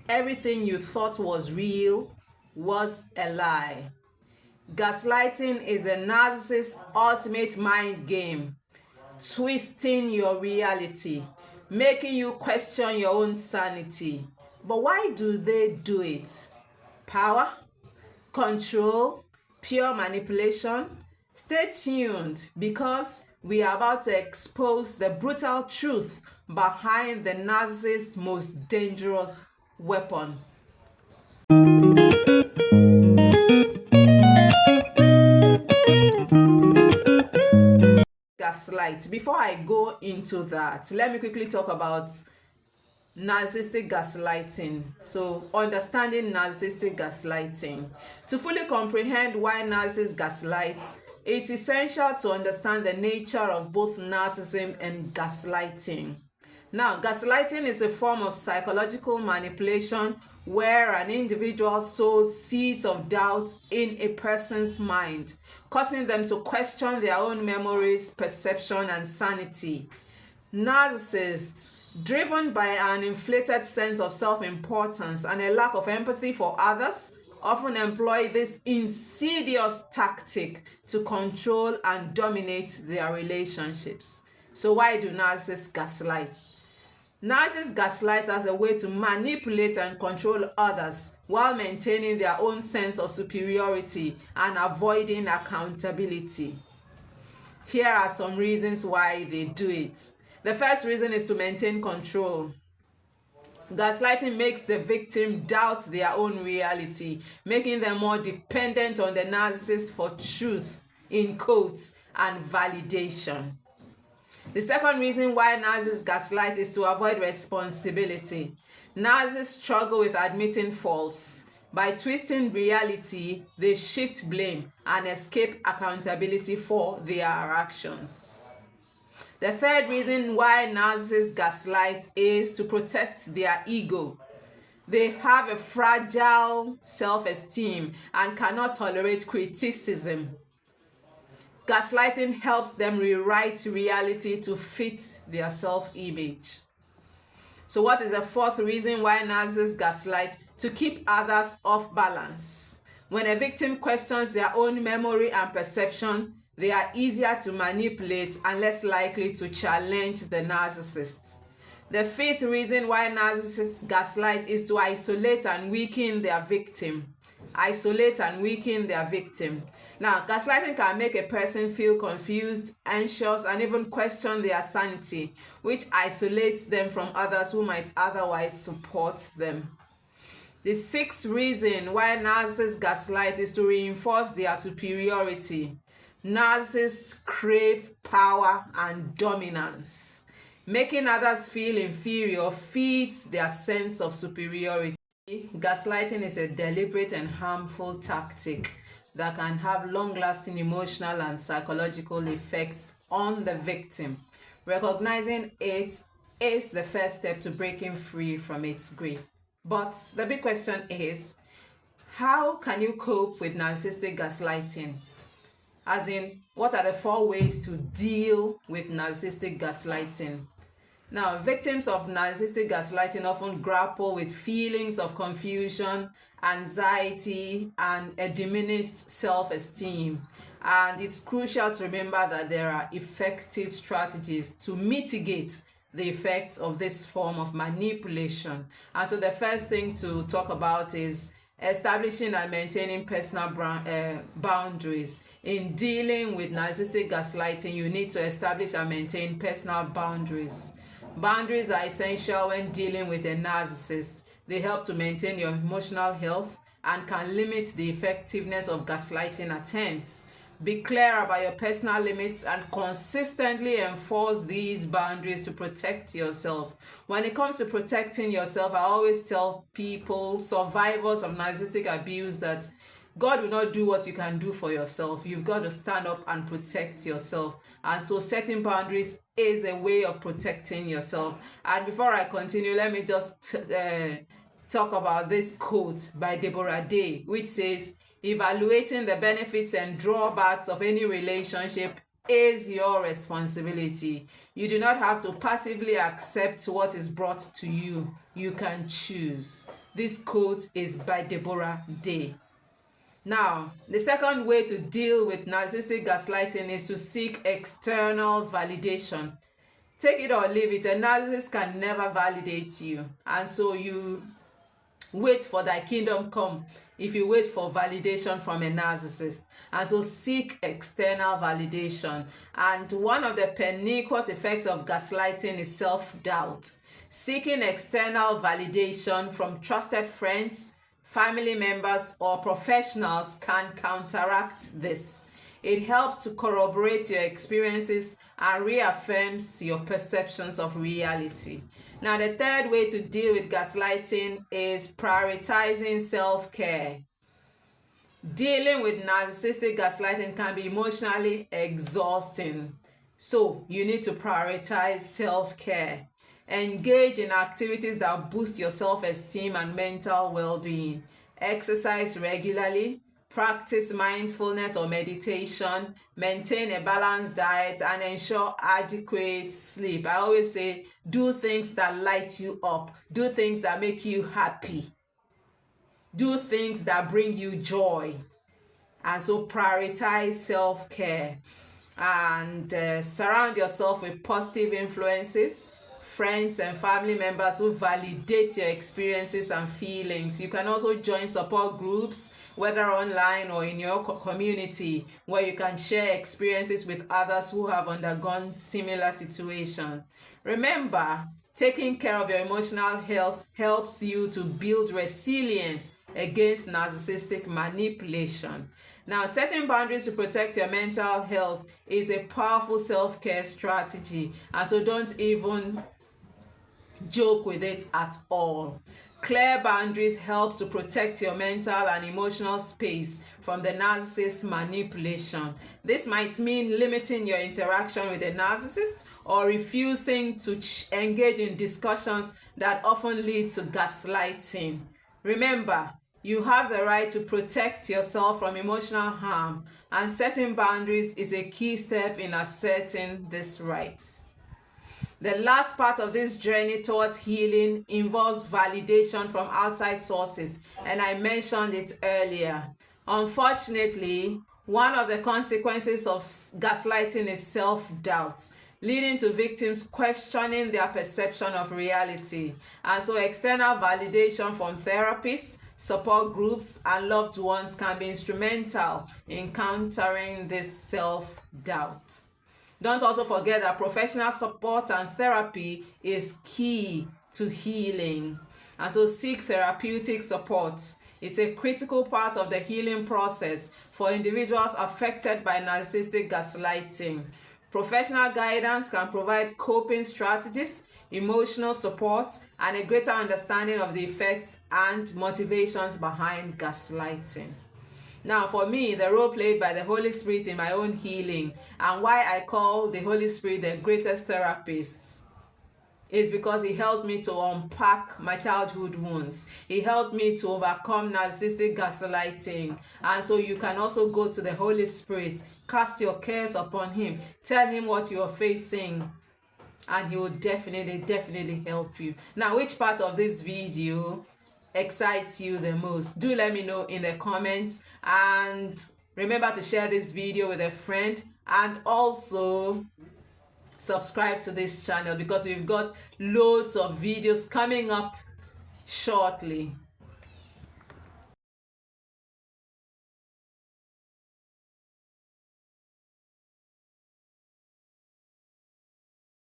everything you thought was real was a lie. Gaslighting is a narcissist's ultimate mind game, twisting your reality, making you question your own sanity. But why do they do it? Power? Control? Pure manipulation? Stay tuned because we are about to expose the brutal truth behind the narcissist's most dangerous weapon. Gaslight. Before I go into that, let me quickly talk about narcissistic gaslighting. So, understanding narcissistic gaslighting. To fully comprehend why narcissists gaslight, it's essential to understand the nature of both narcissism and gaslighting. Now, gaslighting is a form of psychological manipulation where an individual sows seeds of doubt in a person's mind, causing them to question their own memories, perception, and sanity. Narcissists, driven by an inflated sense of self-importance and a lack of empathy for others, often employ this insidious tactic to control and dominate their relationships. So why do narcissists gaslight? Narcissists gaslight as a way to manipulate and control others while maintaining their own sense of superiority and avoiding accountability. Here are some reasons why they do it. The first reason is to maintain control. Gaslighting makes the victim doubt their own reality, making them more dependent on the narcissist for truth, in quotes, and validation. The second reason why narcissists gaslight is to avoid responsibility. Narcissists struggle with admitting faults. By twisting reality, they shift blame and escape accountability for their actions. The third reason why narcissists gaslight is to protect their ego. They have a fragile self-esteem and cannot tolerate criticism. Gaslighting helps them rewrite reality to fit their self-image. So what is the fourth reason why narcissists gaslight? To keep others off balance. When a victim questions their own memory and perception, they are easier to manipulate and less likely to challenge the narcissist. The fifth reason why narcissists gaslight is to isolate and weaken their victim. Isolate and weaken their victim. Now, gaslighting can make a person feel confused, anxious, and even question their sanity, which isolates them from others who might otherwise support them. The sixth reason why narcissists gaslight is to reinforce their superiority. Narcissists crave power and dominance. Making others feel inferior feeds their sense of superiority. Gaslighting is a deliberate and harmful tactic that can have long-lasting emotional and psychological effects on the victim. Recognizing it is the first step to breaking free from its grip. But the big question is, how can you cope with narcissistic gaslighting? As in, what are the 4 ways to deal with narcissistic gaslighting? Now, victims of narcissistic gaslighting often grapple with feelings of confusion, anxiety, and a diminished self-esteem. And it's crucial to remember that there are effective strategies to mitigate the effects of this form of manipulation. And so the first thing to talk about is establishing and maintaining personal boundaries. In dealing with narcissistic gaslighting, you need to establish and maintain personal boundaries. Boundaries are essential when dealing with a narcissist. They help to maintain your emotional health and can limit the effectiveness of gaslighting attempts. Be clear about your personal limits and consistently enforce these boundaries to protect yourself. When it comes to protecting yourself, I always tell people, survivors of narcissistic abuse, that God will not do what you can do for yourself. You've got to stand up and protect yourself. And so setting boundaries is a way of protecting yourself. And before I continue, let me just talk about this quote by Deborah Day, which says, "Evaluating the benefits and drawbacks of any relationship is your responsibility. You do not have to passively accept what is brought to you. You can choose." This quote is by Deborah Day. Now, the second way to deal with narcissistic gaslighting is to seek external validation. Take it or leave it, a narcissist can never validate you. And so you wait for thy kingdom come if you wait for validation from a narcissist. And so seek external validation. And one of the pernicious effects of gaslighting is self-doubt. Seeking external validation from trusted friends, family members, or professionals can counteract this. It helps to corroborate your experiences and reaffirms your perceptions of reality. Now, the third way to deal with gaslighting is prioritizing self-care. Dealing with narcissistic gaslighting can be emotionally exhausting. So, you need to prioritize self-care. Engage in activities that boost your self-esteem and mental well-being. Exercise regularly. Practice mindfulness or meditation, maintain a balanced diet, and ensure adequate sleep. I always say, do things that light you up. Do things that make you happy. Do things that bring you joy. And so prioritize self-care. And surround yourself with positive influences, friends and family members who validate your experiences and feelings. You can also join support groups, whether online or in your community, where you can share experiences with others who have undergone similar situations. Remember, taking care of your emotional health helps you to build resilience against narcissistic manipulation. Now, setting boundaries to protect your mental health is a powerful self-care strategy, and so don't even joke with it at all. Clear boundaries help to protect your mental and emotional space from the narcissist's manipulation. This might mean limiting your interaction with the narcissist or refusing to engage in discussions that often lead to gaslighting. Remember, you have the right to protect yourself from emotional harm, and setting boundaries is a key step in asserting this right. The last part of this journey towards healing involves validation from outside sources, and I mentioned it earlier. Unfortunately, one of the consequences of gaslighting is self-doubt, leading to victims questioning their perception of reality. And so external validation from therapists, support groups, and loved ones can be instrumental in countering this self-doubt. Don't also forget that professional support and therapy is key to healing. And so seek therapeutic support. It's a critical part of the healing process for individuals affected by narcissistic gaslighting. Professional guidance can provide coping strategies, emotional support, and a greater understanding of the effects and motivations behind gaslighting. Now, for me, the role played by the Holy Spirit in my own healing, and why I call the Holy Spirit the greatest therapist, is because he helped me to unpack my childhood wounds. He helped me to overcome narcissistic gaslighting. And so you can also go to the Holy Spirit, cast your cares upon him, tell him what you are facing, and he will definitely help you. Now, which part of this video excites you the most? Do let me know in the comments, and remember to share this video with a friend, and also subscribe to this channel because we've got loads of videos coming up shortly.